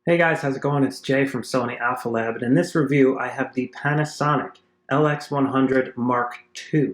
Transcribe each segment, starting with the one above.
Hey guys, how's it going? It's Jay from Sony Alpha Lab, and in this review I have the Panasonic LX100 Mark II.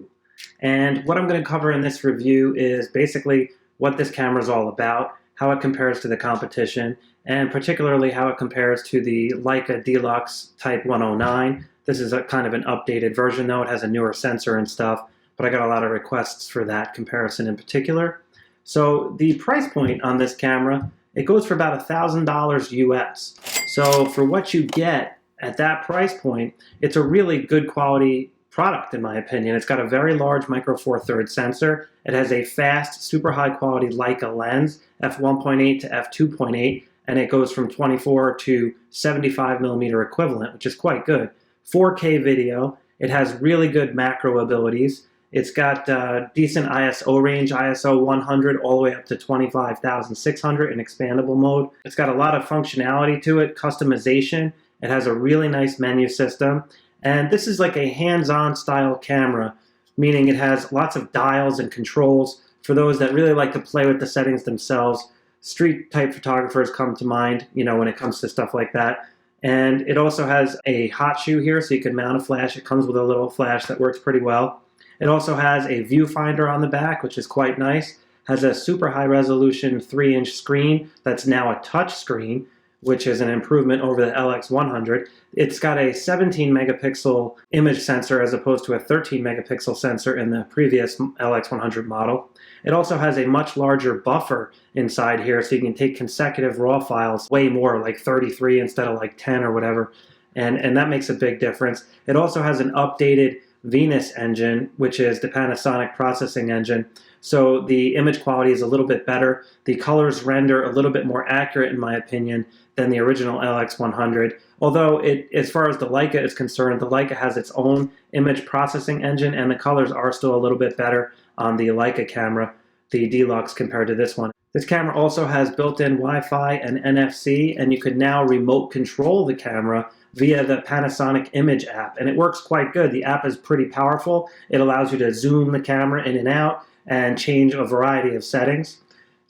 And what I'm going to cover in this review is basically what this camera is all about, how it compares to the competition, and particularly how it compares to the Leica d-lux Type 109. This is a kind of an updated version though, it has a newer sensor and stuff, but I got a lot of requests for that comparison in particular. So the price point on this camera, it goes for about $1,000 US. So for what you get at that price point, it's a really good quality product in my opinion. It's got a very large micro four thirds sensor. It has a fast, super high quality Leica lens, f1.8 to f2.8, and it goes from 24 to 75 millimeter equivalent, which is quite good. 4K video. It has really good macro abilities. It's got decent ISO range, ISO 100 all the way up to 25,600 in expandable mode. It's got a lot of functionality to it, customization. It has a really nice menu system. And this is like a hands-on style camera, meaning it has lots of dials and controls for those that really like to play with the settings themselves. Street type photographers come to mind, when it comes to stuff like that. And it also has a hot shoe here, so you can mount a flash. It comes with a little flash that works pretty well. It also has a viewfinder on the back, which is quite nice. Has a super high resolution 3-inch screen that's now a touch screen, which is an improvement over the LX100. It's got a 17 megapixel image sensor as opposed to a 13 megapixel sensor in the previous LX100 model. It also has a much larger buffer inside here, so you can take consecutive RAW files way more, like 33 instead of like 10 or whatever, and that makes a big difference. It also has an updated Venus engine, which is the Panasonic processing engine. So the image quality is a little bit better. The colors render a little bit more accurate, in my opinion, than the original LX100. Although, as far as the Leica is concerned, the Leica has its own image processing engine, and the colors are still a little bit better on the Leica camera, the d-lux, compared to this one. This camera also has built-in Wi-Fi and NFC, and you can now remote control the camera via the Panasonic Image app, and it works quite good. The app is pretty powerful. It allows you to zoom the camera in and out and change a variety of settings.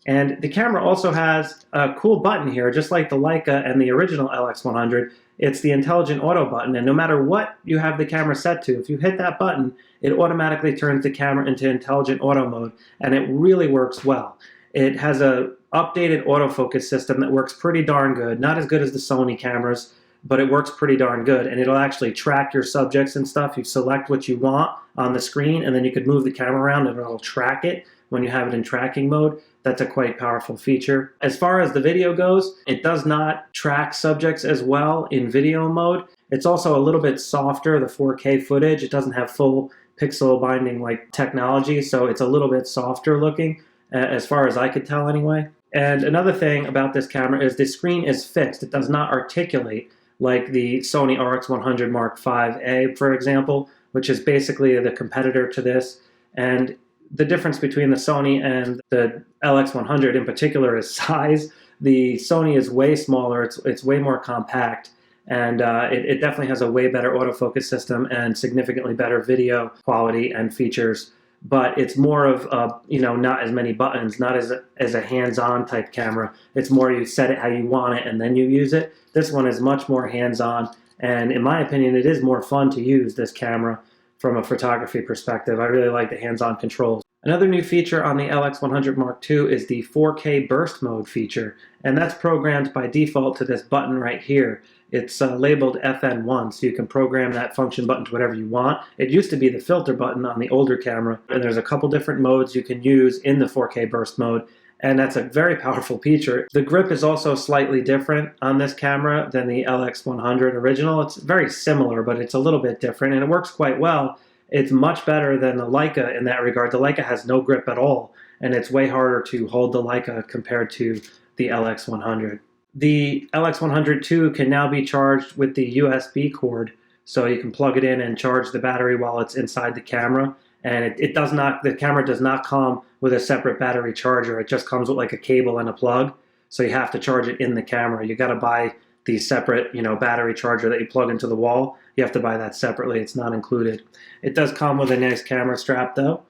And the camera also has a cool button here, just like the Leica and the original LX100. It's the intelligent auto button, and no matter what you have the camera set to, if you hit that button, it automatically turns the camera into intelligent auto mode, and it really works well. It has a updated autofocus system that works pretty darn good. Not as good as the Sony cameras, but it works pretty darn good, and it'll actually track your subjects and stuff. You select what you want on the screen, and then you could move the camera around and it'll track it when you have it in tracking mode. That's a quite powerful feature. As far as the video goes, it does not track subjects as well in video mode. It's also a little bit softer, the 4K footage. It doesn't have full pixel binding like technology, so it's a little bit softer looking, as far as I could tell anyway. And another thing about this camera is the screen is fixed. It does not articulate like the Sony RX100 Mark V-A, for example, which is basically the competitor to this. And the difference between the Sony and the LX100 in particular is size. The Sony is way smaller, it's way more compact, and it definitely has a way better autofocus system and significantly better video quality and features. But it's more of, not as many buttons, not as a hands-on type camera. It's more you set it how you want it and then you use it. This one is much more hands-on, and in my opinion, it is more fun to use this camera from a photography perspective. I really like the hands-on controls. Another new feature on the LX100 Mark II is the 4K burst mode feature, and that's programmed by default to this button right here. It's labeled FN1, so you can program that function button to whatever you want. It used to be the filter button on the older camera, and there's a couple different modes you can use in the 4K burst mode, and that's a very powerful feature. The grip is also slightly different on this camera than the LX100 original. It's very similar, but it's a little bit different, and it works quite well. It's much better than the Leica in that regard. The Leica has no grip at all, and it's way harder to hold the Leica compared to the LX100. The LX100 too can now be charged with the USB cord, so you can plug it in and charge the battery while it's inside the camera. And the camera does not come with a separate battery charger. It just comes with like a cable and a plug, so you have to charge it in the camera. You got to buy the separate, battery charger that you plug into the wall. You have to buy that separately. It's not included. It does come with a nice camera strap though,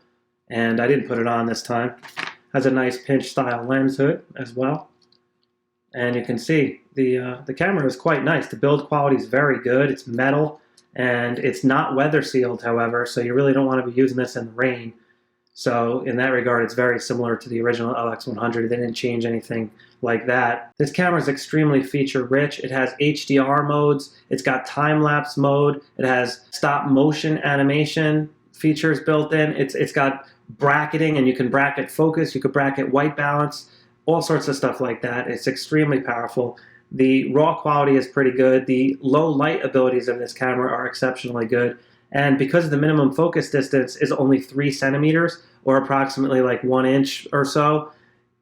and I didn't put it on this time. Has a nice pinch style lens hood as well. And you can see the camera is quite nice. The build quality is very good. It's metal, and it's not weather sealed, however, so you really don't want to be using this in the rain. So in that regard, it's very similar to the original LX100. They didn't change anything like that. This camera is extremely feature rich. It has HDR modes. It's got time-lapse mode. It has stop motion animation features built in. It's got bracketing, and you can bracket focus. You could bracket white balance, all sorts of stuff like that. It's extremely powerful. The raw quality is pretty good. The low light abilities of this camera are exceptionally good. And because the minimum focus distance is only 3 centimeters, or approximately like 1 inch or so,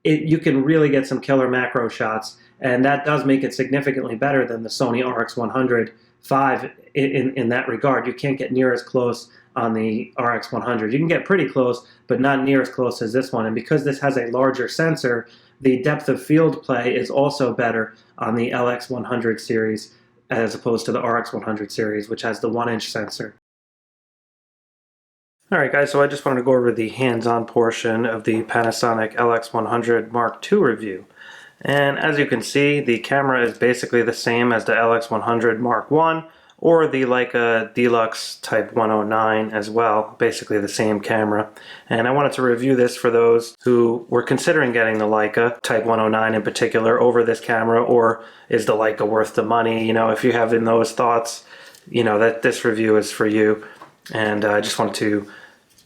you can really get some killer macro shots. And that does make it significantly better than the Sony RX100 5 in that regard. You can't get near as close on the RX100. You can get pretty close, but not near as close as this one. And because this has a larger sensor, the depth of field play is also better on the LX100 series as opposed to the RX100 series, which has the 1-inch sensor. Alright guys, so I just wanted to go over the hands-on portion of the Panasonic LX100 Mark II review. And as you can see, the camera is basically the same as the LX100 Mark I or the Leica d-lux Type 109 as well, basically the same camera. And I wanted to review this for those who were considering getting the Leica Type 109 in particular over this camera, or is the Leica worth the money? You know, if you have in those thoughts, you know, that this review is for you. And I just wanted to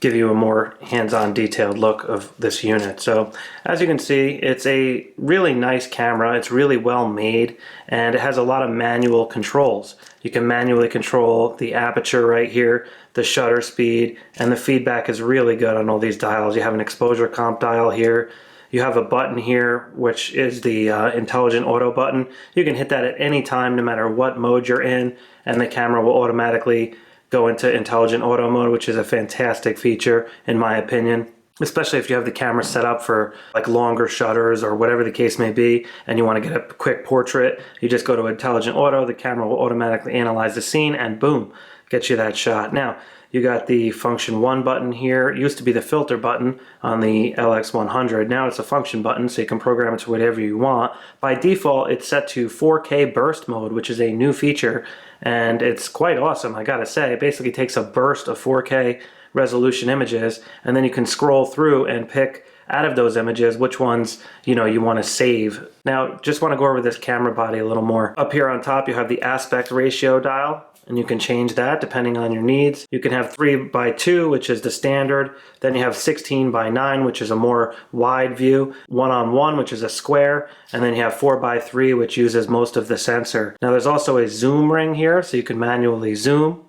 give you a more hands-on detailed look of this unit. So as you can see, it's a really nice camera. It's really well made, and it has a lot of manual controls. You can manually control the aperture right here, the shutter speed, and the feedback is really good on all these dials. You have an exposure comp dial here. You have a button here, which is the intelligent auto button. You can hit that at any time, no matter what mode you're in, and the camera will automatically go into intelligent auto mode, which is a fantastic feature in my opinion, especially if you have the camera set up for like longer shutters or whatever the case may be, and you want to get a quick portrait. You just go to intelligent auto, the camera will automatically analyze the scene, and boom, gets you that shot. Now you got the function 1 button here. It used to be the filter button on the LX100. Now it's a function button, so you can program it to whatever you want. By default, it's set to 4K burst mode, which is a new feature, and it's quite awesome, I gotta say. It basically takes a burst of 4K resolution images, and then you can scroll through and pick out of those images which ones you want to save. Now, just want to go over this camera body a little more. Up here on top, you have the aspect ratio dial, and you can change that depending on your needs. You can have 3:2, which is the standard. Then you have 16:9, which is a more wide view. 1:1, which is a square. And then you have 4:3, which uses most of the sensor. Now there's also a zoom ring here, so you can manually zoom.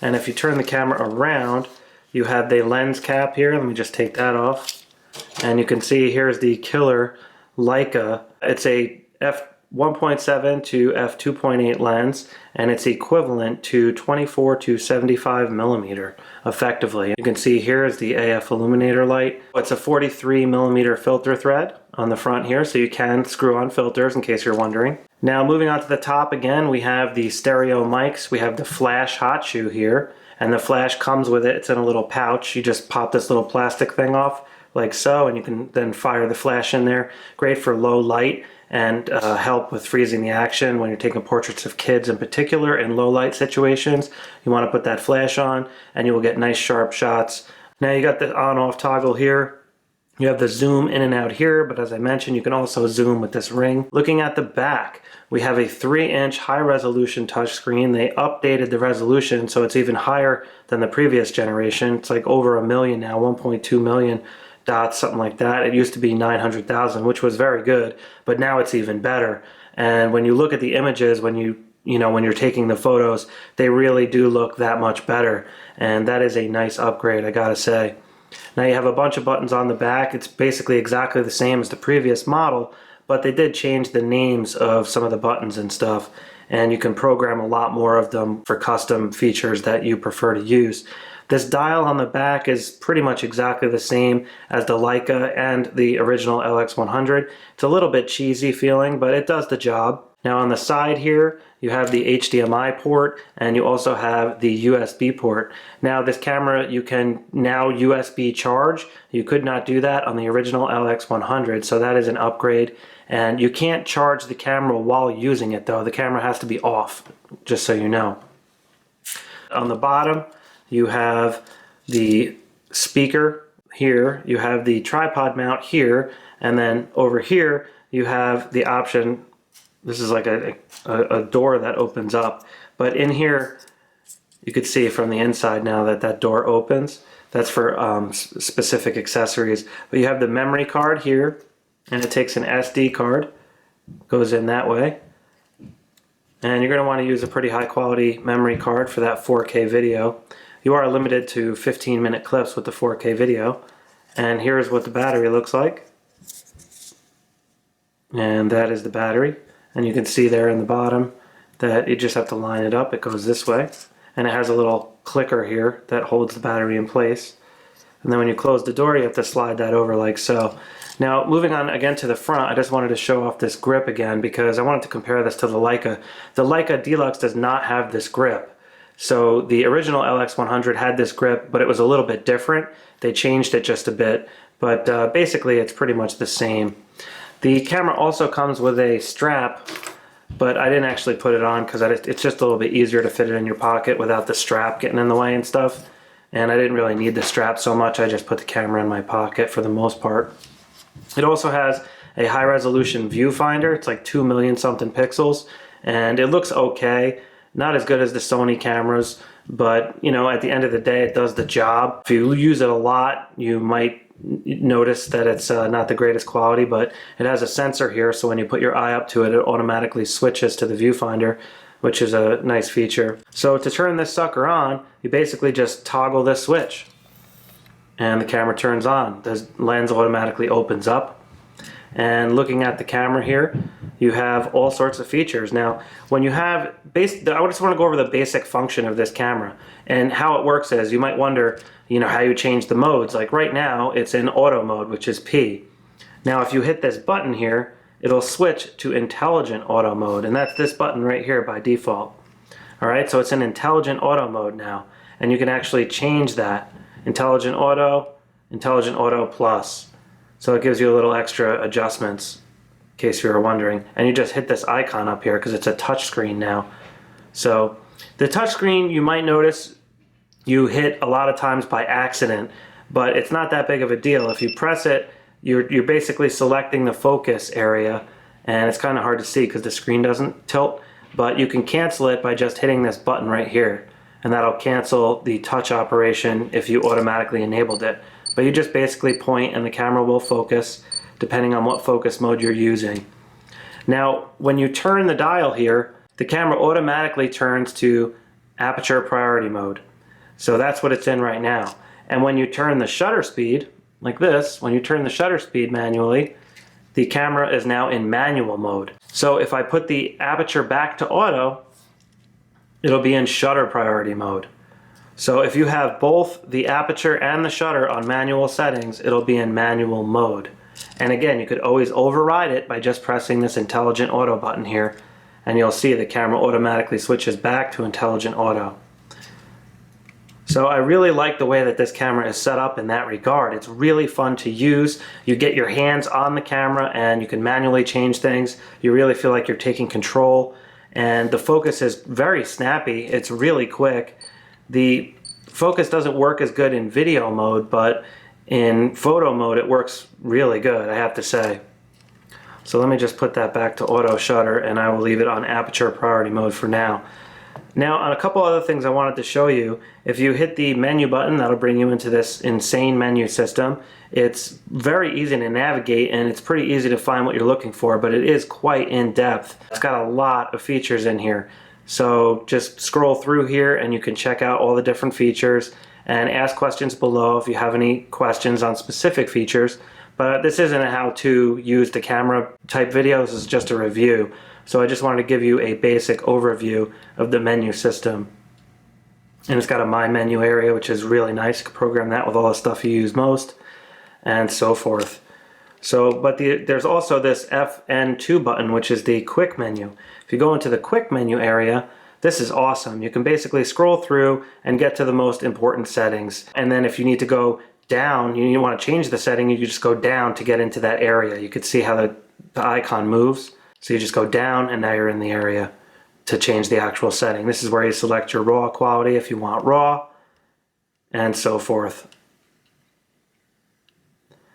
And if you turn the camera around, you have the lens cap here. Let me just take that off. And you can see here's the killer Leica. It's a f1.7 to f2.8 lens, and it's equivalent to 24 to 75 millimeter effectively. You can see here is the AF illuminator light. It's a 43 millimeter filter thread on the front here, so you can screw on filters in case you're wondering. Now moving on to the top again, we have the stereo mics. We have the flash hot shoe here, and the flash comes with it. It's in a little pouch. You just pop this little plastic thing off like so, and you can then fire the flash in there. Great for low light and help with freezing the action when you're taking portraits of kids in particular in low light situations. You want to put that flash on and you will get nice sharp shots. Now you got the on-off toggle here. You have the zoom in and out here, but as I mentioned, you can also zoom with this ring. Looking at the back, we have a 3-inch high-resolution touchscreen. They updated the resolution, so it's even higher than the previous generation. It's like over 1 million now, 1.2 million dots, something like that. It used to be 900,000, which was very good, but now it's even better. And when you look at the images, when you're taking the photos, they really do look that much better, and that is a nice upgrade, I gotta say. Now you have a bunch of buttons on the back. It's basically exactly the same as the previous model, but they did change the names of some of the buttons and stuff, and you can program a lot more of them for custom features that you prefer to use. This dial on the back is pretty much exactly the same as the Leica and the original LX100. It's a little bit cheesy feeling, but it does the job. Now on the side here, you have the HDMI port and you also have the USB port. Now this camera you can now USB charge. You could not do that on the original LX100, so that is an upgrade. And you can't charge the camera while using it though. The camera has to be off, just so you know. On the bottom, you have the speaker here, you have the tripod mount here, and then over here you have the option. This is like a door that opens up, but in here you could see from the inside now that that door opens. That's for specific accessories. But you have the memory card here, and it takes an SD card, goes in that way. And you're going to want to use a pretty high quality memory card for that 4K video. You are limited to 15-minute clips with the 4K video. And here's what the battery looks like. And that is the battery. And you can see there in the bottom that you just have to line it up. It goes this way. And it has a little clicker here that holds the battery in place. And then when you close the door, you have to slide that over like so. Now, moving on again to the front, I just wanted to show off this grip again because I wanted to compare this to the Leica. The Leica d-lux does not have this grip. So the original LX100 had this grip, but it was a little bit different. They changed it just a bit, but basically it's pretty much the same. The camera also comes with a strap, but I didn't actually put it on because it's just a little bit easier to fit it in your pocket without the strap getting in the way and stuff. And I didn't really need the strap so much. I just put the camera in my pocket for the most part. It also has a high-resolution viewfinder. It's like 2 million something pixels, and it looks okay. Not as good as the Sony cameras, but you know, at the end of the day, it does the job. If you use it a lot, you might notice that it's not the greatest quality, but it has a sensor here, so when you put your eye up to it, it automatically switches to the viewfinder, which is a nice feature. So to turn this sucker on, you basically just toggle this switch and the camera turns on. The lens automatically opens up. And looking at the camera here, you have all sorts of features. Now, when you have I just want to go over the basic function of this camera. And how it works is, you might wonder, you know, how you change the modes. Like right now, it's in auto mode, which is P. Now, if you hit this button here, it'll switch to intelligent auto mode, and that's this button right here by default. All right, so it's in intelligent auto mode now, and you can actually change that. Intelligent auto plus. So it gives you a little extra adjustments, in case you were wondering. And you just hit this icon up here because it's a touch screen now. So the touch screen, you might notice, you hit a lot of times by accident, but it's not that big of a deal. If you press it, you're basically selecting the focus area, and it's kind of hard to see because the screen doesn't tilt, but you can cancel it by just hitting this button right here, and that'll cancel the touch operation if you automatically enabled it. But you just basically point and the camera will focus depending on what focus mode you're using. Now, when you turn the dial here, the camera automatically turns to aperture priority mode. So that's what it's in right now. And when you turn the shutter speed, like this, when you turn the shutter speed manually, the camera is now in manual mode. So if I put the aperture back to auto, it'll be in shutter priority mode. So if you have both the aperture and the shutter on manual settings, it'll be in manual mode. And again, you could always override it by just pressing this intelligent auto button here, and you'll see the camera automatically switches back to intelligent auto. So I really like the way that this camera is set up in that regard. It's really fun to use. You get your hands on the camera and you can manually change things. You really feel like you're taking control, and the focus is very snappy. It's really quick. The focus doesn't work as good in video mode, but in photo mode it works really good, I have to say. So let me just put that back to auto shutter, and I will leave it on aperture priority mode for now. Now, on a couple other things I wanted to show you, if you hit the menu button, that'll bring you into this insane menu system. It's very easy to navigate, and it's pretty easy to find what you're looking for, but it is quite in-depth. It's got a lot of features in here. So just scroll through here and you can check out all the different features and ask questions below if you have any questions on specific features. But this isn't a how-to use the camera type video, this is just a review. So I just wanted to give you a basic overview of the menu system. And it's got a My Menu area, which is really nice. You can program that with all the stuff you use most, and so forth. But there's also this FN2 button, which is the quick menu. If you go into the quick menu area, this is awesome. You can basically scroll through and get to the most important settings. And then if you need to go down, you want to change the setting, you can just go down to get into that area. You can see how the icon moves. So you just go down and now you're in the area to change the actual setting. This is where you select your RAW quality if you want RAW, and so forth.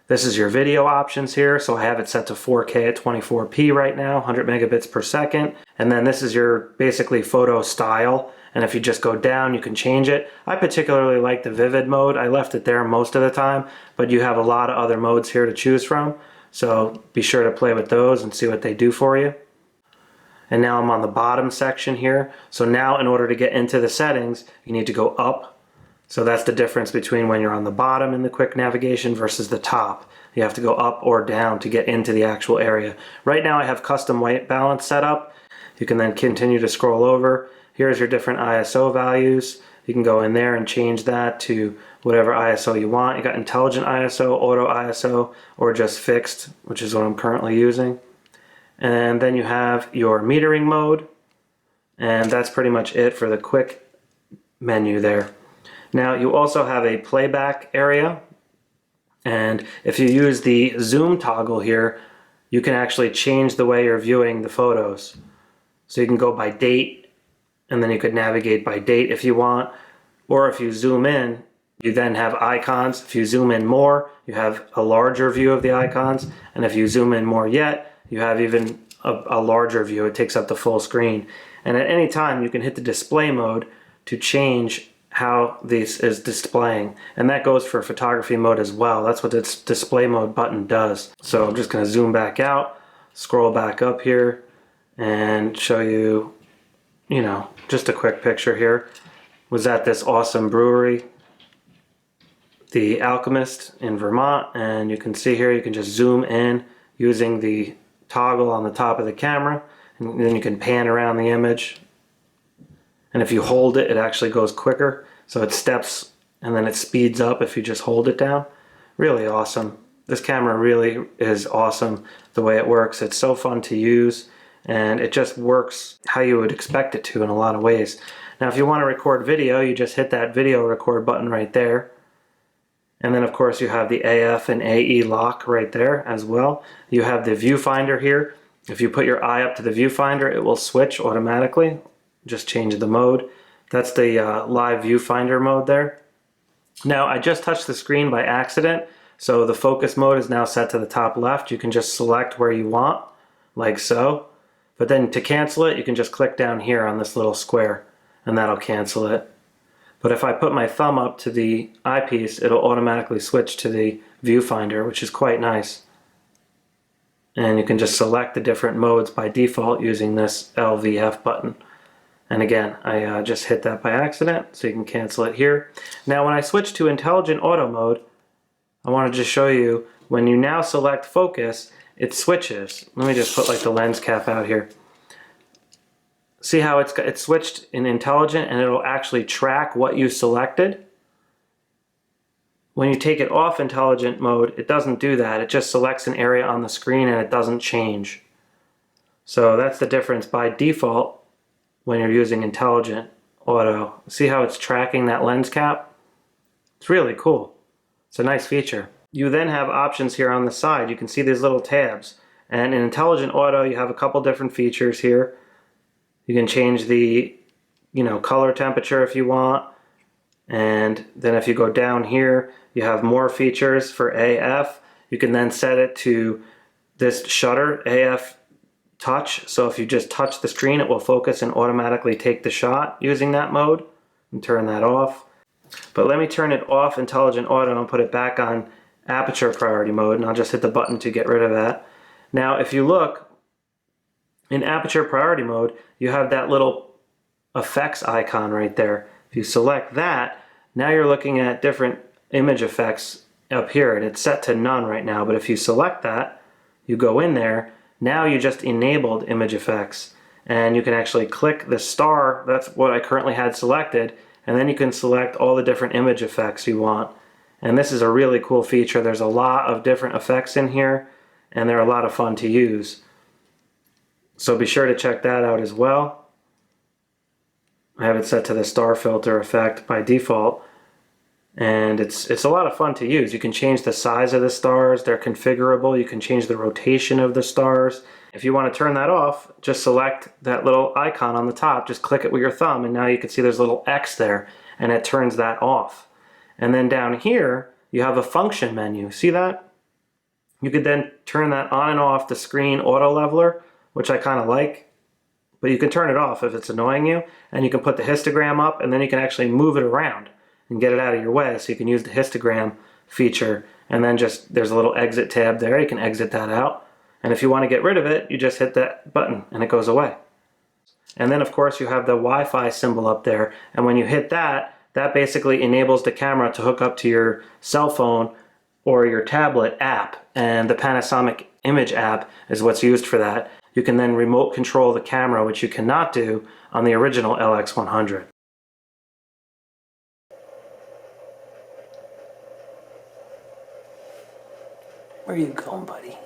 This is your video options here, so I have it set to 4K at 24p right now, 100 megabits per second. And then this is your basically photo style, and if you just go down you can change it. I particularly like the vivid mode. I left it there most of the time, but you have a lot of other modes here to choose from, so be sure to play with those and see what they do for you. And now I'm on the bottom section here. So now in order to get into the settings, you need to go up. So that's the difference between when you're on the bottom in the quick navigation versus the top. You have to go up or down to get into the actual area. Right now I have custom white balance set up. You can then continue to scroll over. Here's your different ISO values. You can go in there and change that to whatever ISO you want. You got intelligent ISO, auto ISO, or just fixed, which is what I'm currently using. And then you have your metering mode, and that's pretty much it for the quick menu there. Now you also have a playback area, and if you use the zoom toggle here, you can actually change the way you're viewing the photos. So you can go by date, and then you could navigate by date if you want, or if you zoom in, you then have icons. If you zoom in more, you have a larger view of the icons, and if you zoom in more yet, you have even a larger view. It takes up the full screen. And at any time you can hit the display mode to change how this is displaying, and that goes for photography mode as well. That's what this display mode button does. So I'm just going to zoom back out, scroll back up here, and show you, just a quick picture here. Was at this awesome brewery, The Alchemist in Vermont, and you can see here you can just zoom in using the toggle on the top of the camera, and then you can pan around the image. And if you hold it, it actually goes quicker. So it steps and then it speeds up if you just hold it down. Really awesome. This camera really is awesome the way it works. It's so fun to use, and it just works how you would expect it to in a lot of ways. Now if you want to record video, you just hit that video record button right there. And then of course you have the AF and AE lock right there as well. You have the viewfinder here. If you put your eye up to the viewfinder, it will switch automatically. Just change the mode. That's the live viewfinder mode there. Now I just touched the screen by accident, so the focus mode is now set to the top left. You can just select where you want, like so. But then to cancel it, you can just click down here on this little square, and that'll cancel it. But if I put my thumb up to the eyepiece, it'll automatically switch to the viewfinder, which is quite nice. And you can just select the different modes by default using this LVF button. And again, I just hit that by accident, so you can cancel it here. Now when I switch to intelligent auto mode, I want to just show you, when you now select focus, it switches. Let me just put like the lens cap out here. See how it's switched in intelligent, and it'll actually track what you selected. When you take it off intelligent mode, it doesn't do that. It just selects an area on the screen and it doesn't change. So that's the difference by default when you're using intelligent auto. See how it's tracking that lens cap? It's really cool. It's a nice feature. You then have options here on the side. You can see these little tabs. And in intelligent auto, you have a couple different features here. You can change the, color temperature if you want. And then if you go down here, you have more features for AF. You can then set it to this shutter, AF touch. So if you just touch the screen, it will focus and automatically take the shot using that mode, and turn that off. But let me turn it off intelligent auto and put it back on aperture priority mode, and I'll just hit the button to get rid of that. Now if you look in aperture priority mode, you have that little effects icon right there. If you select that, now you're looking at different image effects up here, and it's set to none right now. But if you select that, you go in there, now you just enabled image effects, and you can actually click the star. That's what I currently had selected, and then you can select all the different image effects you want. And this is a really cool feature. There's a lot of different effects in here, and they're a lot of fun to use. So be sure to check that out as well. I have it set to the star filter effect by default, and it's a lot of fun to use. You can change the size of the stars, they're configurable. You can change the rotation of the stars. If you want to turn that off, just select that little icon on the top, just click it with your thumb, and now you can see there's a little X there, and it turns that off. And then down here, you have a function menu. See that? You could then turn that on and off the screen auto leveler, which I kind of like, but you can turn it off if it's annoying you, and you can put the histogram up, and then you can actually move it around and get it out of your way, so you can use the histogram feature, and then just there's a little exit tab there. You can exit that out, and if you want to get rid of it, you just hit that button and it goes away. And then of course you have the Wi-Fi symbol up there, and when you hit that, that basically enables the camera to hook up to your cell phone or your tablet app, and the Panasonic image app is what's used for that. You can then remote control the camera, which you cannot do on the original LX100. Where are you going, buddy?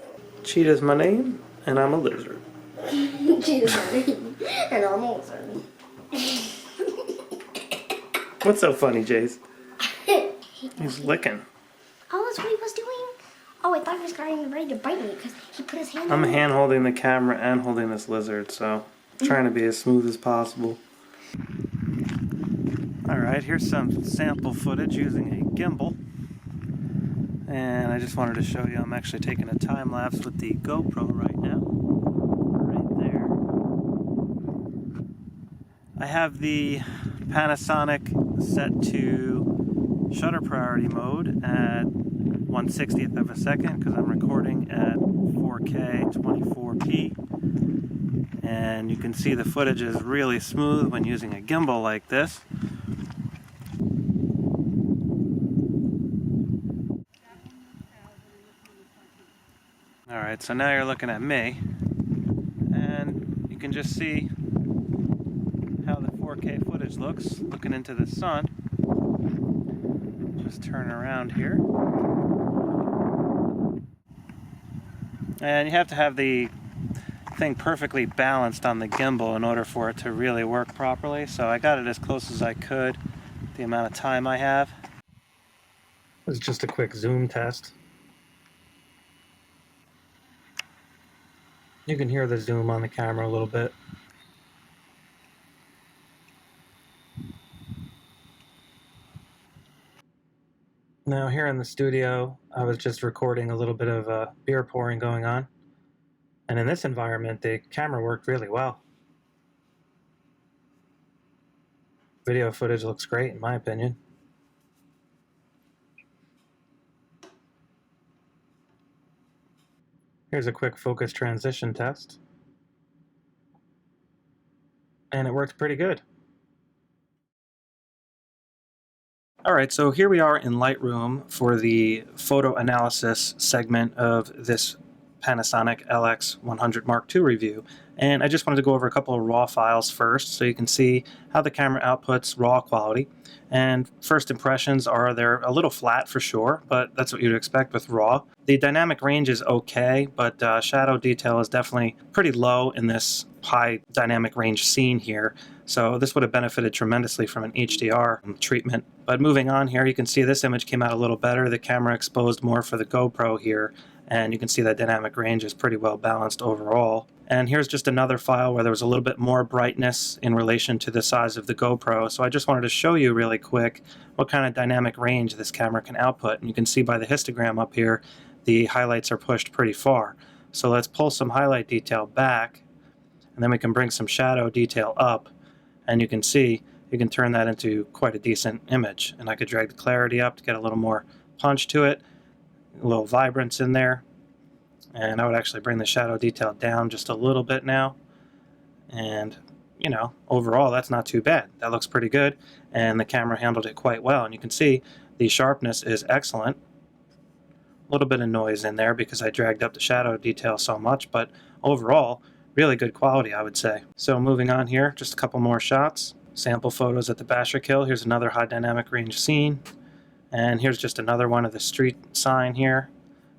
Cheetah's my name, and I'm a lizard. Cheetah's my name, and I'm a lizard. What's so funny, Jace? He's licking. Oh, that's what he was doing? Oh, I thought he was getting ready to bite me because he put his hand I'm hand holding the camera and holding this lizard, so I'm trying to be as smooth as possible. Alright, here's some sample footage using a gimbal. And I just wanted to show you I'm actually taking a time lapse with the GoPro right now. Right there. I have the Panasonic set to shutter priority mode at 1/60th of a second because I'm recording at 4K 24p. And you can see the footage is really smooth when using a gimbal like this. Alright, so now you're looking at me, and you can just see how the 4K footage looks looking into the sun. Just turn around here. And you have to have the thing perfectly balanced on the gimbal in order for it to really work properly. So I got it as close as I could, the amount of time I have. This is just a quick zoom test. You can hear the zoom on the camera a little bit. Now here in the studio, I was just recording a little bit of beer pouring going on. And in this environment, the camera worked really well. Video footage looks great in my opinion. Here's a quick focus transition test. And it worked pretty good. Alright, so here we are in Lightroom for the photo analysis segment of this Panasonic LX100 Mark II review. And I just wanted to go over a couple of raw files first so you can see how the camera outputs raw quality. And first impressions are they're a little flat for sure, but that's what you'd expect with raw. The dynamic range is okay, but shadow detail is definitely pretty low in this high dynamic range scene here. So this would have benefited tremendously from an HDR treatment. But moving on here, you can see this image came out a little better. The camera exposed more for the GoPro here, and you can see that dynamic range is pretty well balanced overall. And here's just another file where there was a little bit more brightness in relation to the size of the GoPro. So I just wanted to show you really quick what kind of dynamic range this camera can output. And you can see by the histogram up here, the highlights are pushed pretty far. So let's pull some highlight detail back, and then we can bring some shadow detail up. And you can see, you can turn that into quite a decent image. And I could drag the clarity up to get a little more punch to it, a little vibrance in there. And I would actually bring the shadow detail down just a little bit now. And, you know, overall, that's not too bad. That looks pretty good. And the camera handled it quite well. And you can see the sharpness is excellent. A little bit of noise in there because I dragged up the shadow detail so much. But overall, really good quality, I would say. So moving on here, just a couple more shots. Sample photos at the Basher Kill. Here's another high dynamic range scene. And here's just another one of the street sign here.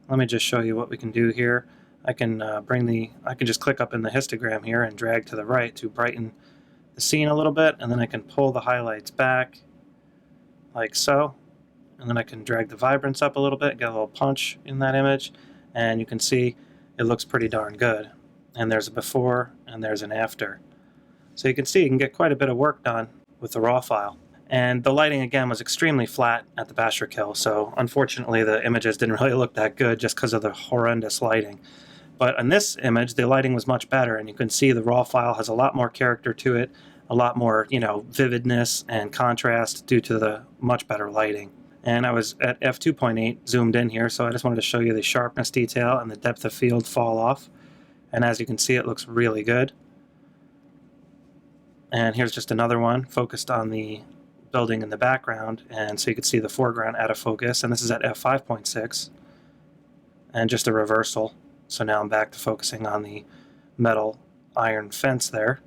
Let me just show you what we can do here. I can just click up in the histogram here and drag to the right to brighten the scene a little bit, and then I can pull the highlights back like so, and then I can drag the vibrance up a little bit, get a little punch in that image, and you can see it looks pretty darn good. And there's a before and there's an after. So you can see you can get quite a bit of work done with the raw file. And the lighting again was extremely flat at the Basher kill, so unfortunately the images didn't really look that good just because of the horrendous lighting. But in this image, the lighting was much better, and you can see the raw file has a lot more character to it, a lot more, vividness and contrast due to the much better lighting. And I was at f2.8 zoomed in here, so I just wanted to show you the sharpness detail and the depth of field fall off. And as you can see, it looks really good. And here's just another one focused on the building in the background, and so you can see the foreground out of focus, and this is at f5.6, and just a reversal. So now I'm back to focusing on the metal iron fence there.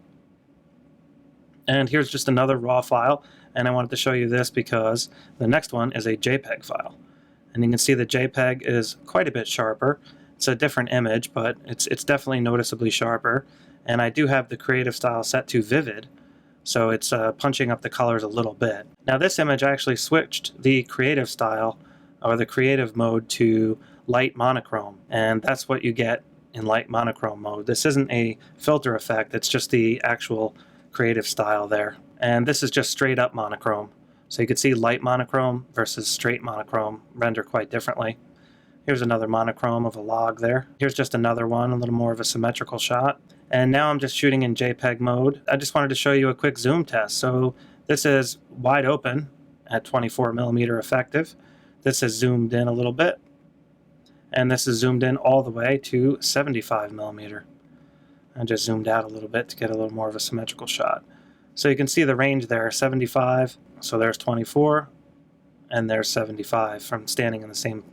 And here's just another raw file, and I wanted to show you this because the next one is a JPEG file. And you can see the JPEG is quite a bit sharper. It's a different image, but it's definitely noticeably sharper. And I do have the creative style set to vivid, so it's punching up the colors a little bit. Now this image, I actually switched the creative style, or the creative mode, to light monochrome, and that's what you get in light monochrome mode. This isn't a filter effect, it's just the actual creative style there. And this is just straight up monochrome. So you can see light monochrome versus straight monochrome render quite differently. Here's another monochrome of a log there. Here's just another one, a little more of a symmetrical shot. And now I'm just shooting in JPEG mode. I just wanted to show you a quick zoom test. So this is wide open at 24mm effective. This is zoomed in a little bit. And this is zoomed in all the way to 75mm. I just zoomed out a little bit to get a little more of a symmetrical shot. So you can see the range there, 75, so there's 24, and there's 75 from standing in the same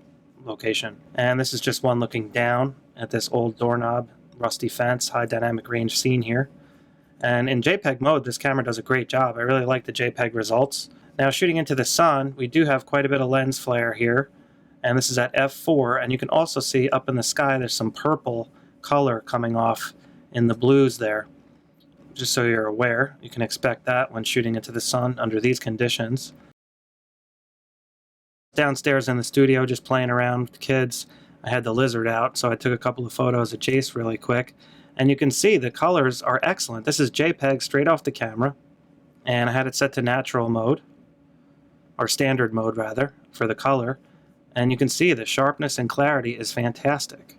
location. And this is just one looking down at this old doorknob, rusty fence, high dynamic range scene here. And in JPEG mode, this camera does a great job. I really like the JPEG results. Now shooting into the sun, we do have quite a bit of lens flare here, and this is at f4, and you can also see up in the sky there's some purple color coming off in the blues there. Just so you're aware, you can expect that when shooting into the sun under these conditions. Downstairs in the studio, just playing around with the kids, I had the lizard out, so I took a couple of photos of Jace really quick, and you can see the colors are excellent. This is JPEG straight off the camera, and I had it set to natural mode, or standard mode rather, for the color, and you can see the sharpness and clarity is fantastic.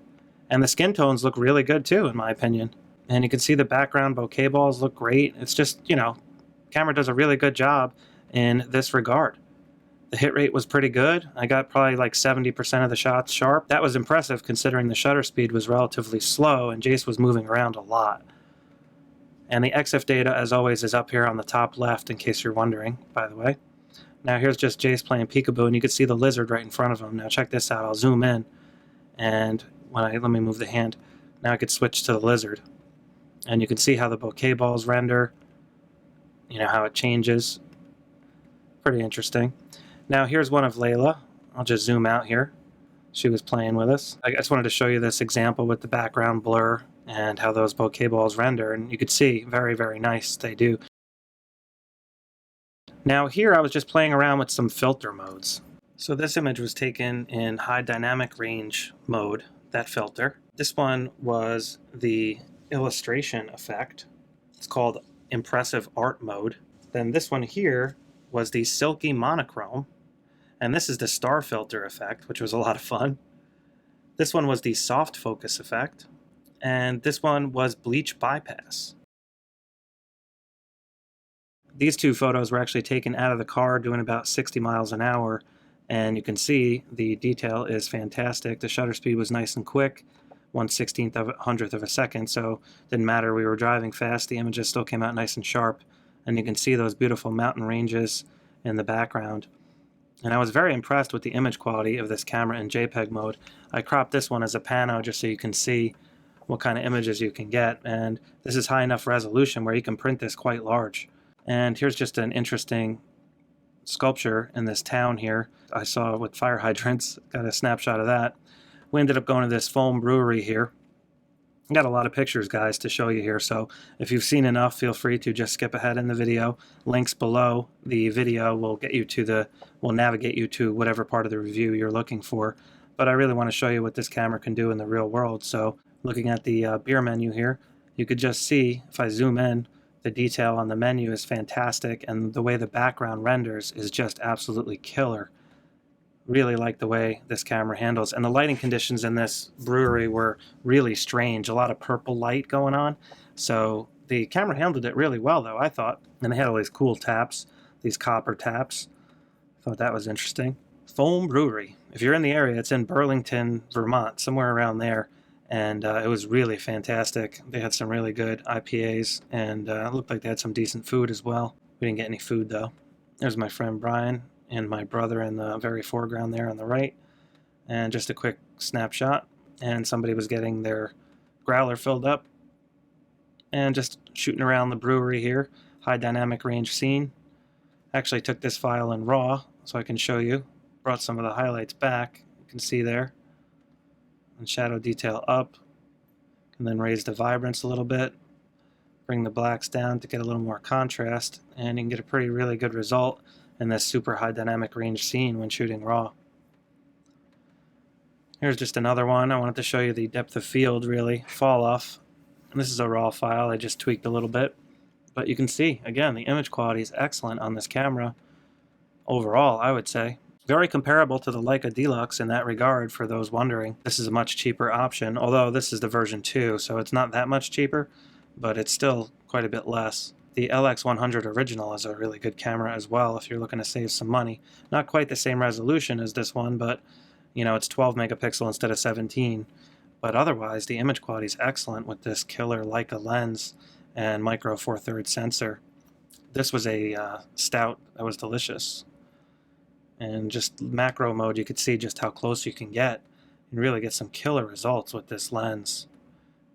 And the skin tones look really good too, in my opinion. And you can see the background bokeh balls look great. It's just, camera does a really good job in this regard. The hit rate was pretty good. I got probably like 70% of the shots sharp. That was impressive considering the shutter speed was relatively slow and Jace was moving around a lot. And the EXIF data, as always, is up here on the top left in case you're wondering, by the way. Now here's just Jace playing peekaboo, and you can see the lizard right in front of him. Now check this out. I'll zoom in, and let me move the hand. Now I could switch to the lizard. And you can see how the bokeh balls render, how it changes. Pretty interesting. Now here's one of Layla. I'll just zoom out here. She was playing with us. I just wanted to show you this example with the background blur and how those bokeh balls render, and you could see very, very nice they do. Now here I was just playing around with some filter modes. So this image was taken in high dynamic range mode, that filter. This one was the illustration effect. It's called impressive art mode. Then this one here was the silky monochrome, and this is the star filter effect, which was a lot of fun. This one was the soft focus effect, and this one was bleach bypass. These two photos were actually taken out of the car doing about 60 miles an hour, and you can see the detail is fantastic. The shutter speed was nice and quick, 1/16 of a hundredth of a second, so it didn't matter we were driving fast, the images still came out nice and sharp, and you can see those beautiful mountain ranges in the background. And I was very impressed with the image quality of this camera in JPEG mode. I cropped this one as a pano just so you can see what kind of images you can get, and this is high enough resolution where you can print this quite large. And here's just an interesting sculpture in this town here. I saw with fire hydrants, got a snapshot of that. We ended up going to this foam brewery here. Got a lot of pictures, guys, to show you here, so if you've seen enough, feel free to just skip ahead in the video. Links below the video will navigate you to whatever part of the review you're looking for. But I really want to show you what this camera can do in the real world. So looking at the beer menu here, you could just see, if I zoom in, the detail on the menu is fantastic, and the way the background renders is just absolutely killer. Really like the way this camera handles, and the lighting conditions in this brewery were really strange. A lot of purple light going on, so the camera handled it really well, though, I thought. And they had all these cool taps, these copper taps. Thought that was interesting. Foam Brewery. If you're in the area, it's in Burlington, Vermont, somewhere around there, and it was really fantastic. They had some really good IPAs, and it looked like they had some decent food as well. We didn't get any food, though. There's my friend Brian and my brother in the very foreground there on the right, and just a quick snapshot, and somebody was getting their growler filled up and just shooting around the brewery here. High dynamic range scene. Actually took this file in RAW so I can show you. Brought some of the highlights back, you can see there, and shadow detail up, and then raise the vibrance a little bit, bring the blacks down to get a little more contrast, and you can get a really good result in this super high dynamic range scene when shooting RAW. Here's just another one. I wanted to show you the depth of field, really, fall off. And this is a RAW file, I just tweaked a little bit. But you can see, again, the image quality is excellent on this camera. Overall, I would say. Very comparable to the Leica d-lux in that regard, for those wondering. This is a much cheaper option, although this is the version 2, so it's not that much cheaper, but it's still quite a bit less. The LX100 original is a really good camera as well if you're looking to save some money. Not quite the same resolution as this one, but you know, it's 12 megapixel instead of 17. But otherwise, the image quality is excellent with this killer Leica lens and micro four thirds sensor. This was a stout that was delicious. And just macro mode, you could see just how close you can get and really get some killer results with this lens.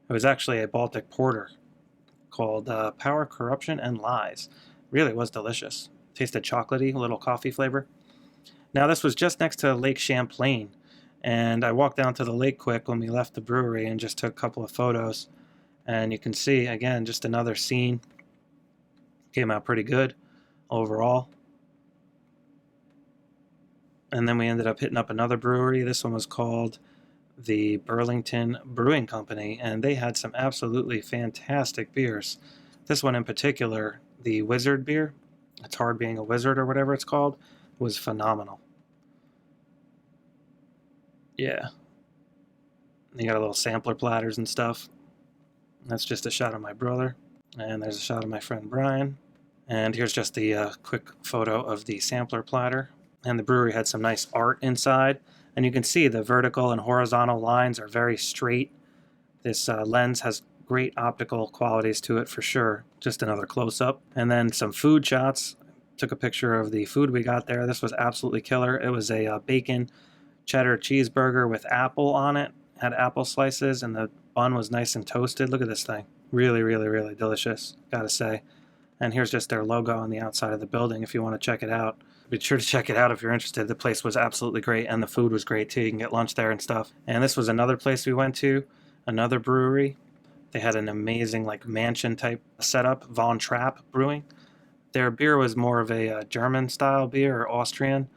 It was actually a Baltic Porter called Power, Corruption, and Lies. Really was delicious. Tasted chocolatey, a little coffee flavor. Now this was just next to Lake Champlain, and I walked down to the lake quick when we left the brewery and just took a couple of photos. And you can see, again, just another scene. Came out pretty good overall. And then we ended up hitting up another brewery. This one was called the Burlington Brewing Company, and they had some absolutely fantastic beers. This one in particular, the Wizard beer, it's hard being a wizard or whatever it's called, was phenomenal. Yeah. You got a little sampler platters and stuff. That's just a shot of my brother, and there's a shot of my friend Brian. And here's just the quick photo of the sampler platter. And the brewery had some nice art inside. And you can see the vertical and horizontal lines are very straight. This lens has great optical qualities to it for sure. Just another close-up. And then some food shots. Took a picture of the food we got there. This was absolutely killer. It was a bacon cheddar cheeseburger with apple on it. Had apple slices, and the bun was nice and toasted. Look at this thing. Really delicious, gotta say. And here's just their logo on the outside of the building if you want to check it out. Be sure to check it out if you're interested. The place was absolutely great, and the food was great too. You can get lunch there and stuff. And this was another place we went to, another brewery. They had an amazing like mansion type setup, Von Trapp Brewing. Their beer was more of a German style beer, or Austrian,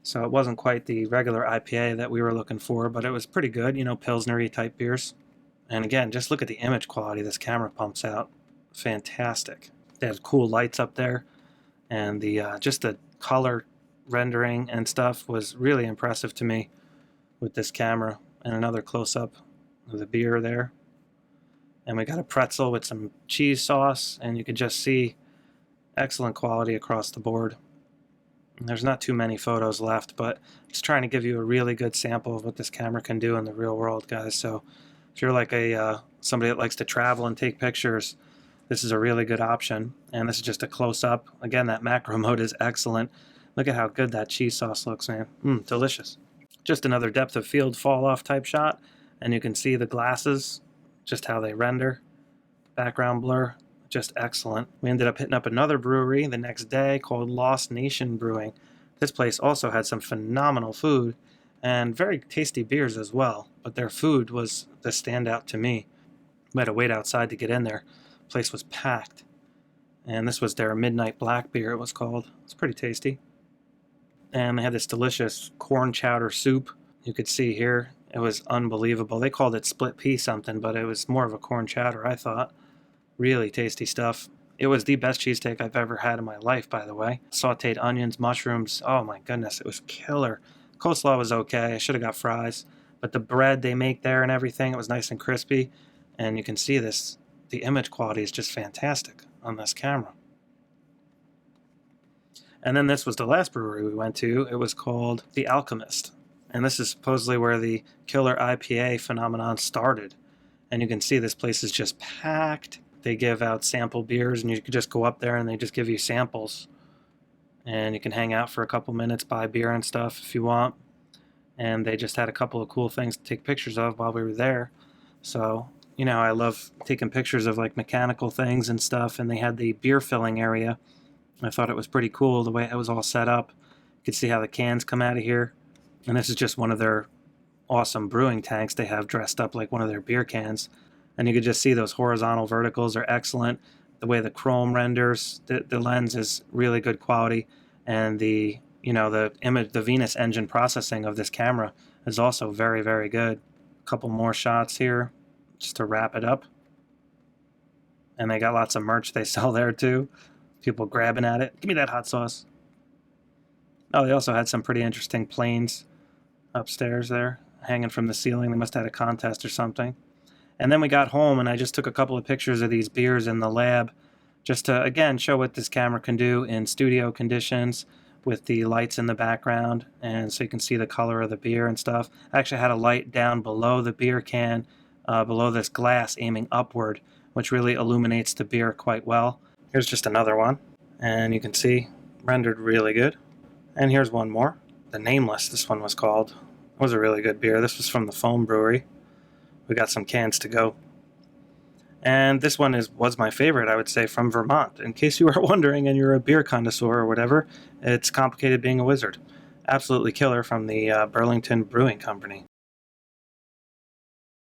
so it wasn't quite the regular IPA that we were looking for, but it was pretty good, you know, Pilsner-y type beers. And again, just look at the image quality this camera pumps out. Fantastic. They had cool lights up there, and the just the color rendering and stuff was really impressive to me with this camera. And another close-up of the beer there. And we got a pretzel with some cheese sauce, and you could just see excellent quality across the board. And there's not too many photos left, but just trying to give you a really good sample of what this camera can do in the real world, guys. So if you're like somebody that likes to travel and take pictures, this is a really good option. And this is just a close-up. Again, that macro mode is excellent. Look at how good that cheese sauce looks, man. Delicious. Just another depth of field fall-off type shot. And you can see the glasses, just how they render. Background blur. just excellent. We ended up hitting up another brewery the next day called Lost Nation Brewing. This place also had some phenomenal food and very tasty beers as well, but their food was the standout to me. We had to wait outside to get in there. The place was packed. And this was their Midnight Black beer, it was called. It's pretty tasty. And they had this delicious corn chowder soup. You could see here, it was unbelievable. They called it split pea something, but it was more of a corn chowder, I thought. Really tasty stuff. It was the best cheesesteak I've ever had in my life, by the way. Sauteed onions, mushrooms, oh my goodness, it was killer. Coleslaw was okay, I should have got fries. But the bread they make there and everything, it was nice and crispy. And you can see this, the image quality is just fantastic on this camera. And then this was the last brewery we went to. It was called The Alchemist. And this is supposedly where the killer IPA phenomenon started. And you can see this place is just packed. They give out sample beers, and you can just go up there and they just give you samples. And you can hang out for a couple minutes, buy beer and stuff if you want. And they just had a couple of cool things to take pictures of while we were there. So, you know, I love taking pictures of like mechanical things and stuff. And they had the beer filling area. I thought it was pretty cool the way it was all set up. You could see how the cans come out of here. And this is just one of their awesome brewing tanks they have dressed up like one of their beer cans. And you could just see those horizontal verticals are excellent. The way the chrome renders, the lens is really good quality. And the image, the Venus engine processing of this camera is also very, very good. A couple more shots here just to wrap it up. And they got lots of merch they sell there too. People grabbing at it. Give me that hot sauce. Oh, they also had some pretty interesting planes upstairs there, hanging from the ceiling. They must have had a contest or something. And then we got home, and I just took a couple of pictures of these beers in the lab, just to, again, show what this camera can do in studio conditions with the lights in the background, and so you can see the color of the beer and stuff. I actually had a light down below the beer can, below this glass, aiming upward, which really illuminates the beer quite well. Here's just another one, and you can see rendered really good. And here's one more. The Nameless, this one was called. It was a really good beer. This was from the Foam Brewery. We got some cans to go. And this one was my favorite, I would say, from Vermont. In case you are wondering and you're a beer connoisseur or whatever, it's Complicated Being a Wizard. Absolutely killer from the Burlington Brewing Company.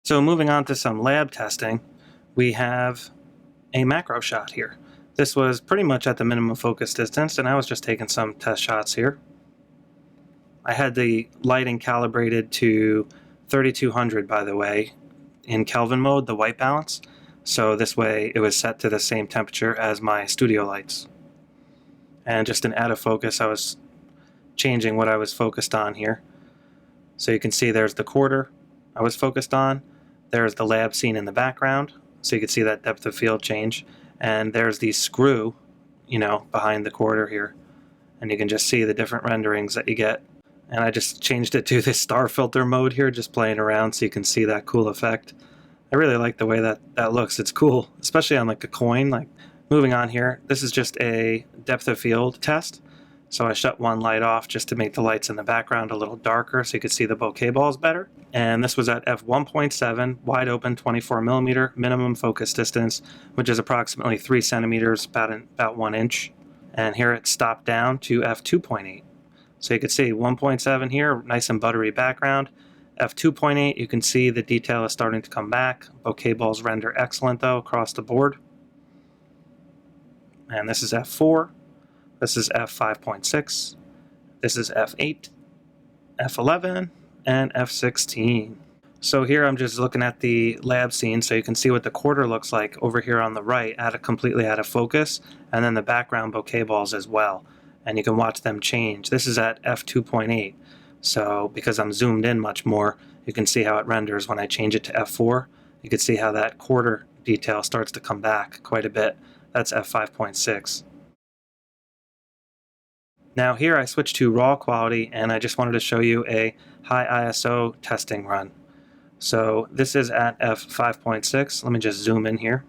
So moving on to some lab testing, we have a macro shot here. This was pretty much at the minimum focus distance, and I was just taking some test shots here. I had the lighting calibrated to 3200, by the way, in Kelvin mode, the white balance. So this way it was set to the same temperature as my studio lights. And just in out of focus, I was changing what I was focused on here. So you can see there's the quarter I was focused on. There's the lab scene in the background. So you can see that depth of field change. And there's the screw, behind the quarter here. And you can just see the different renderings that you get. And I just changed it to this star filter mode here, just playing around so you can see that cool effect. I really like the way that looks. It's cool, especially on like a coin. Like, moving on here, this is just a depth of field test. So I shut one light off just to make the lights in the background a little darker so you could see the bokeh balls better. And this was at f1.7, wide open 24mm minimum focus distance, which is approximately 3 centimeters, about 1 inch. And here it stopped down to f2.8. So you can see 1.7 here, nice and buttery background. f2.8, you can see the detail is starting to come back. Bokeh balls render excellent though across the board. And this is f4. This is f5.6. This is f8, f11, and f16. So here I'm just looking at the lab scene so you can see what the quarter looks like over here on the right, completely out of focus, and then the background bokeh balls as well. And you can watch them change. This is at f2.8. So because I'm zoomed in much more, you can see how it renders when I change it to f4. You can see how that quarter detail starts to come back quite a bit. That's f5.6. Now here I switched to raw quality, and I just wanted to show you a high ISO testing run. So this is at f5.6. Let me just zoom in here.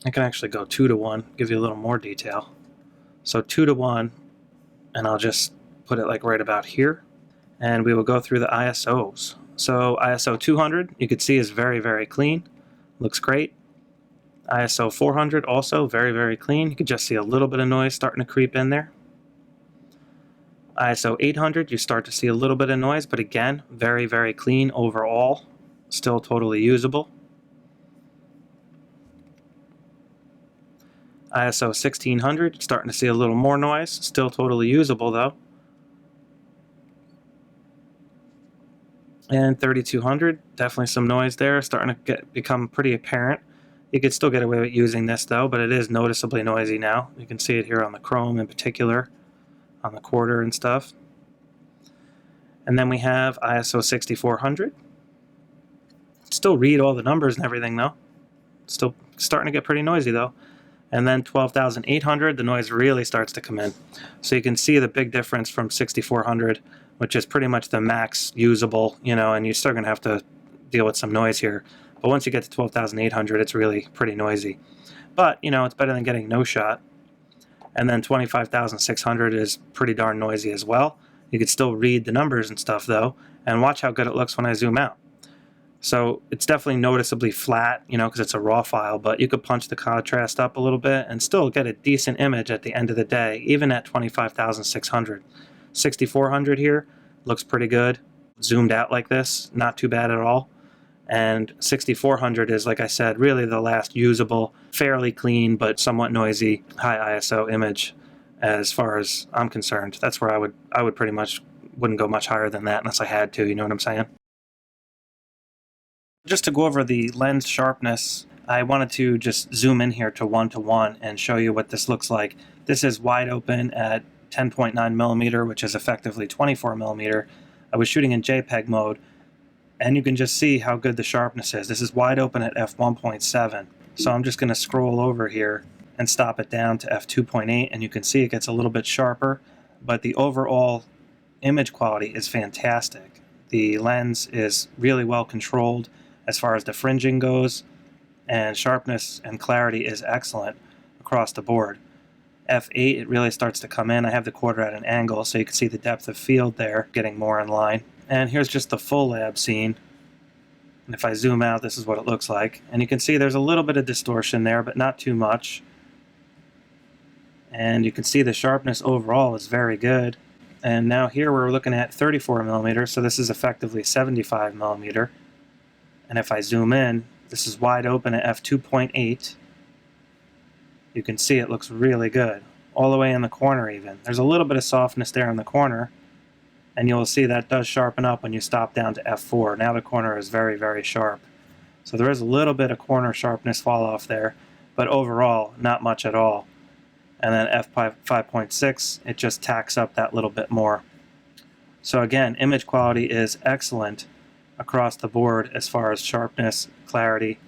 I can actually go 2:1, give you a little more detail. So 2:1, and I'll just put it like right about here, and we will go through the ISOs. So ISO 200, you can see is very, very clean. Looks great. ISO 400 also very, very clean. You can just see a little bit of noise starting to creep in there. ISO 800, you start to see a little bit of noise, but again, very, very clean overall. Still totally usable. ISO 1600, starting to see a little more noise. Still totally usable though. And 3200, definitely some noise there, starting to become pretty apparent. You could still get away with using this though, but it is noticeably noisy now. You can see it here on the chrome in particular, on the quarter and stuff. And then we have ISO 6400. Still read all the numbers and everything though. Still starting to get pretty noisy though. And then 12,800, the noise really starts to come in. So you can see the big difference from 6400, which is pretty much the max usable, you know, and you're still going to have to deal with some noise here. But once you get to 12,800, it's really pretty noisy. But, you know, it's better than getting no shot. And then 25,600 is pretty darn noisy as well. You could still read the numbers and stuff though, and watch how good it looks when I zoom out. So it's definitely noticeably flat, you know, because it's a raw file, but you could punch the contrast up a little bit and still get a decent image at the end of the day, even at 25,600. 6400 here looks pretty good. Zoomed out like this, not too bad at all. And 6400 is, like I said, really the last usable, fairly clean, but somewhat noisy, high ISO image as far as I'm concerned. That's where I would pretty much wouldn't go much higher than that unless I had to, you know what I'm saying? Just to go over the lens sharpness, I wanted to just zoom in here to 1:1 and show you what this looks like. This is wide open at 10.9 millimeter, which is effectively 24 millimeter. I was shooting in JPEG mode, and you can just see how good the sharpness is. This is wide open at f1.7. So I'm just going to scroll over here and stop it down to f2.8, and you can see it gets a little bit sharper, but the overall image quality is fantastic. The lens is really well controlled as far as the fringing goes, and sharpness and clarity is excellent across the board. f8, it really starts to come in. I have the quarter at an angle, so you can see the depth of field there getting more in line. And here's just the full lab scene. And if I zoom out, this is what it looks like. And you can see there's a little bit of distortion there, but not too much. And you can see the sharpness overall is very good. And now here we're looking at 34 millimeter, so this is effectively 75 millimeter. And if I zoom in, this is wide open at f2.8. You can see it looks really good, all the way in the corner even. There's a little bit of softness there in the corner, and you'll see that does sharpen up when you stop down to f4. Now the corner is very, very sharp. So there is a little bit of corner sharpness fall off there, but overall, not much at all. And then f5.6, it just tacks up that little bit more. So again, image quality is excellent across the board as far as sharpness, clarity,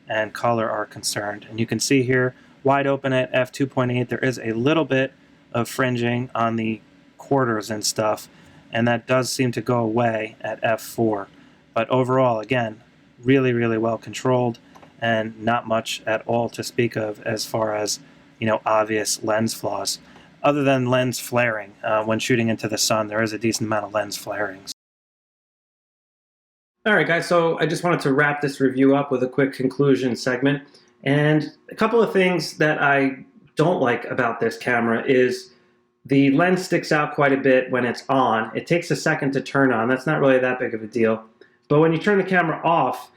and color are concerned. And you can see here, wide open at f2.8, there is a little bit of fringing on the quarters and stuff, and that does seem to go away at f4. But overall, again, really, really well controlled, and not much at all to speak of as far as, you know, obvious lens flaws. Other than lens flaring, when shooting into the sun, there is a decent amount of lens flaring. All right, guys, so I just wanted to wrap this review up with a quick conclusion segment. And a couple of things that I don't like about this camera is the lens sticks out quite a bit when it's on. It takes a second to turn on. That's not really that big of a deal. But when you turn the camera off,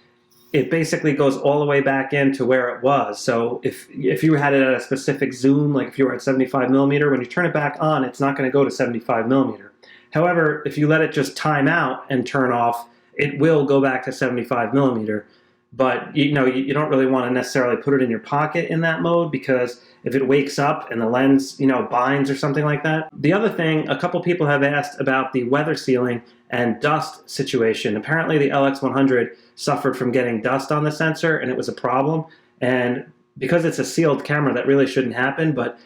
it basically goes all the way back into where it was. So if you had it at a specific zoom, like if you were at 75 millimeter, when you turn it back on, it's not going to go to 75 millimeter. However, if you let it just time out and turn off, it will go back to 75 millimeter. But you know, you don't really want to necessarily put it in your pocket in that mode, because if it wakes up and the lens, you know, binds or something like that. The other thing, a couple people have asked about the weather sealing and dust situation. Apparently the LX100 suffered from getting dust on the sensor, and it was a problem. And because it's a sealed camera, that really shouldn't happen. But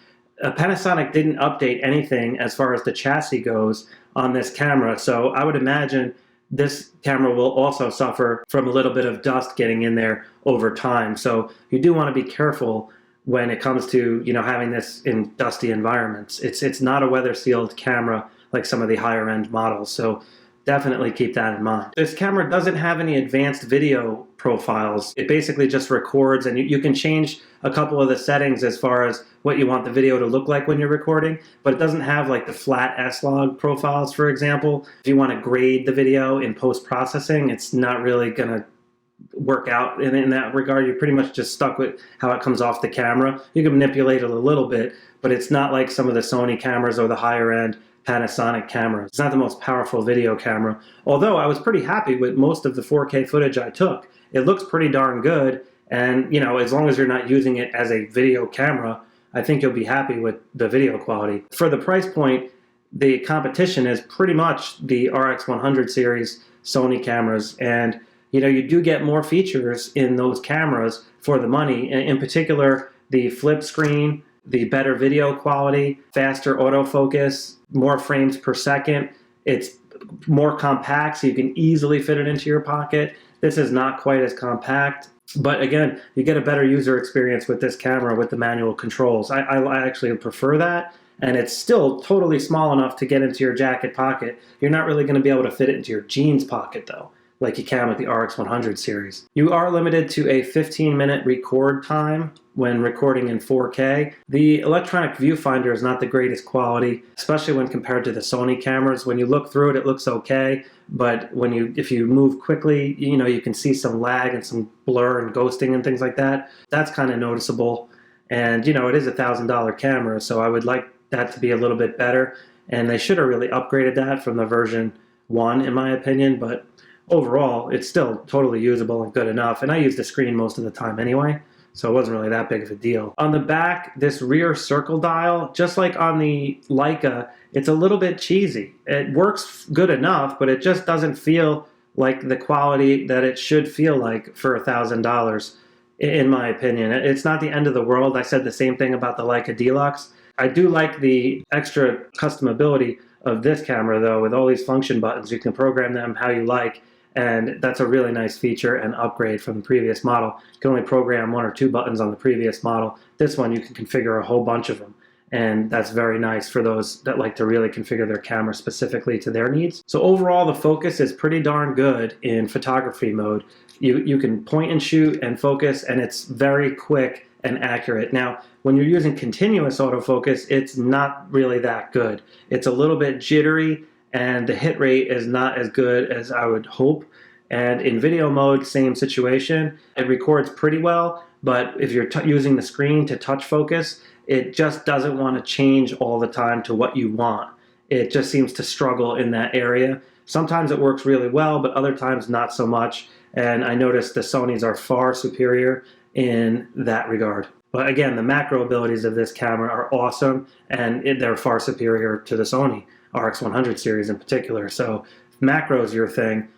Panasonic didn't update anything as far as the chassis goes on this camera. So I would imagine this camera will also suffer from a little bit of dust getting in there over time. So you do want to be careful when it comes to, you know, having this in dusty environments. It's not a weather sealed camera like some of the higher end models. So definitely keep that in mind. This camera doesn't have any advanced video profiles. It basically just records, and you can change a couple of the settings as far as what you want the video to look like when you're recording, but it doesn't have like the flat S-Log profiles, for example. If you want to grade the video in post-processing, it's not really going to work out in that regard. You're pretty much just stuck with how it comes off the camera. You can manipulate it a little bit, but it's not like some of the Sony cameras or the higher end Panasonic cameras. It's not the most powerful video camera, although I was pretty happy with most of the 4K footage I took. It looks pretty darn good, and you know, as long as you're not using it as a video camera, I think you'll be happy with the video quality. For the price point, the competition is pretty much the RX100 series Sony cameras, and you know, you do get more features in those cameras for the money, in particular the flip screen, the better video quality, faster autofocus, more frames per second. It's more compact, so you can easily fit it into your pocket. This is not quite as compact, but again, you get a better user experience with this camera with the manual controls. I actually prefer that, and it's still totally small enough to get into your jacket pocket. You're not really going to be able to fit it into your jeans pocket though, like you can with the RX100 series. You are limited to a 15-minute record time when recording in 4K. The electronic viewfinder is not the greatest quality, especially when compared to the Sony cameras. When you look through it, it looks okay, but if you move quickly, you know, you can see some lag and some blur and ghosting and things like that. That's kind of noticeable. And you know, it is a $1,000 camera, so I would like that to be a little bit better. And they should have really upgraded that from the version 1, in my opinion, but overall, it's still totally usable and good enough. And I use the screen most of the time anyway, so it wasn't really that big of a deal. On the back, this rear circle dial, just like on the Leica, it's a little bit cheesy. It works good enough, but it just doesn't feel like the quality that it should feel like for $1,000, in my opinion. It's not the end of the world. I said the same thing about the Leica d-lux. I do like the extra customability of this camera though, with all these function buttons. You can program them how you like, and that's a really nice feature and upgrade from the previous model. You can only program 1 or 2 buttons on the previous model. This one you can configure a whole bunch of them, and that's very nice for those that like to really configure their camera specifically to their needs. So overall, the focus is pretty darn good in photography mode. You can point and shoot and focus, and it's very quick and accurate. Now, when you're using continuous autofocus, it's not really that good. It's a little bit jittery, and the hit rate is not as good as I would hope. And in video mode, same situation. It records pretty well, but if you're using the screen to touch focus, it just doesn't want to change all the time to what you want. It just seems to struggle in that area. Sometimes it works really well, but other times not so much. And I noticed the Sonys are far superior in that regard. But again, the macro abilities of this camera are awesome, and they're far superior to the Sony RX100 series in particular. So if macro is your thing,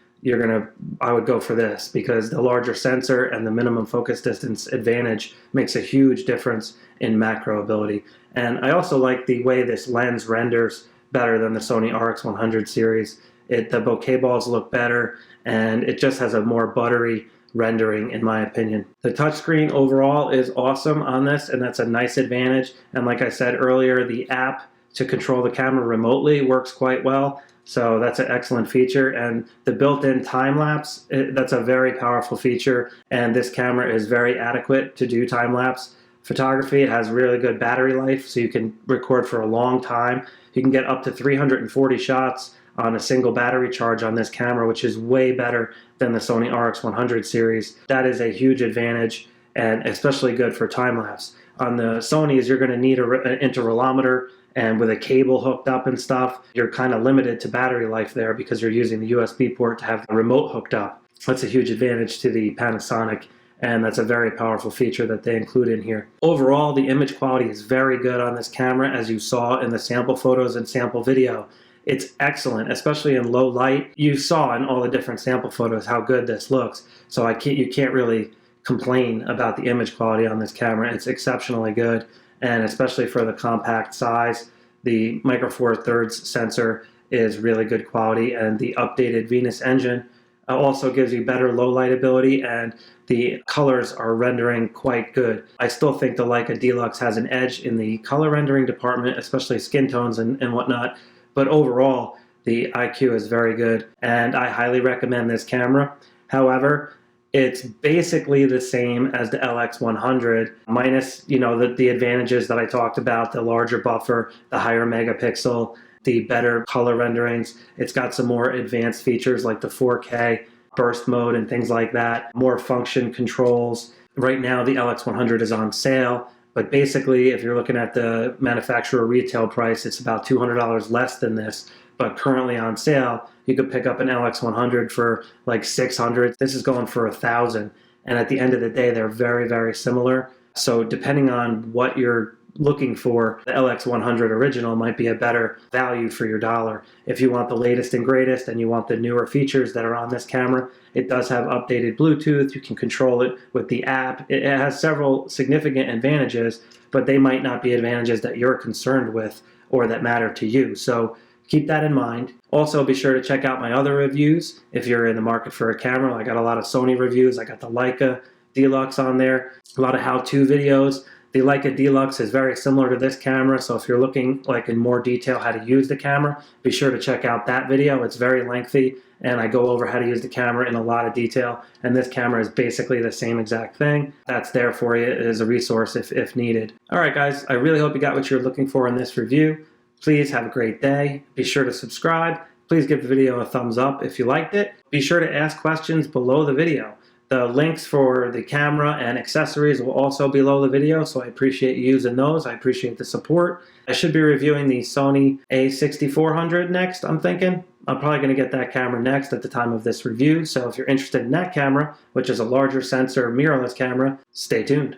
I would go for this, because the larger sensor and the minimum focus distance advantage makes a huge difference in macro ability. And I also like the way this lens renders better than the Sony RX100 series. The bokeh balls look better, and it just has a more buttery rendering, in my opinion. The touchscreen overall is awesome on this, and that's a nice advantage. And like I said earlier, the app to control the camera remotely works quite well, so that's an excellent feature. And the built-in time-lapse, that's a very powerful feature, and this camera is very adequate to do time-lapse photography. It has really good battery life, so you can record for a long time. You can get up to 340 shots on a single battery charge on this camera, which is way better than the Sony RX100 series. That is a huge advantage, and especially good for time-lapse. On the Sonys, you're going to need an intervalometer, and with a cable hooked up and stuff, you're kind of limited to battery life there because you're using the USB port to have the remote hooked up. That's a huge advantage to the Panasonic, and that's a very powerful feature that they include in here. Overall, the image quality is very good on this camera, as you saw in the sample photos and sample video. It's excellent, especially in low light. You saw in all the different sample photos how good this looks, so you can't really complain about the image quality on this camera. It's exceptionally good, and especially for the compact size, the Micro Four Thirds sensor is really good quality, and the updated Venus engine also gives you better low light ability, and the colors are rendering quite good. I still think the Leica d-lux has an edge in the color rendering department, especially skin tones and whatnot. But overall, The IQ is very good, and I highly recommend this camera. However, it's basically the same as the LX100, minus, the advantages that I talked about, the larger buffer, the higher megapixel, the better color renderings. It's got some more advanced features like the 4K burst mode and things like that, more function controls. Right now, the LX100 is on sale, but basically, if you're looking at the manufacturer retail price, it's about $200 less than this. But currently on sale, you could pick up an LX100 for like $600. This is going for $1,000. And at the end of the day, they're very, very similar. So depending on what you're looking for, the LX100 original might be a better value for your dollar. If you want the latest and greatest and you want the newer features that are on this camera, it does have updated Bluetooth. You can control it with the app. It has several significant advantages, but they might not be advantages that you're concerned with or that matter to you. So keep that in mind. Also, be sure to check out my other reviews if you're in the market for a camera. I got a lot of Sony reviews. I got the Leica d-lux on there, a lot of how-to videos. The Leica d-lux is very similar to this camera, so if you're looking like in more detail how to use the camera, be sure to check out that video. It's very lengthy, and I go over how to use the camera in a lot of detail, and this camera is basically the same exact thing. That's there for you as a resource if needed. All right, guys, I really hope you got what you're looking for in this review. Please have a great day. Be sure to subscribe. Please give the video a thumbs up if you liked it. Be sure to ask questions below the video. The links for the camera and accessories will also be below the video, so I appreciate you using those. I appreciate the support. I should be reviewing the Sony a6400 next, I'm thinking. I'm probably going to get that camera next at the time of this review, so if you're interested in that camera, which is a larger sensor mirrorless camera, stay tuned.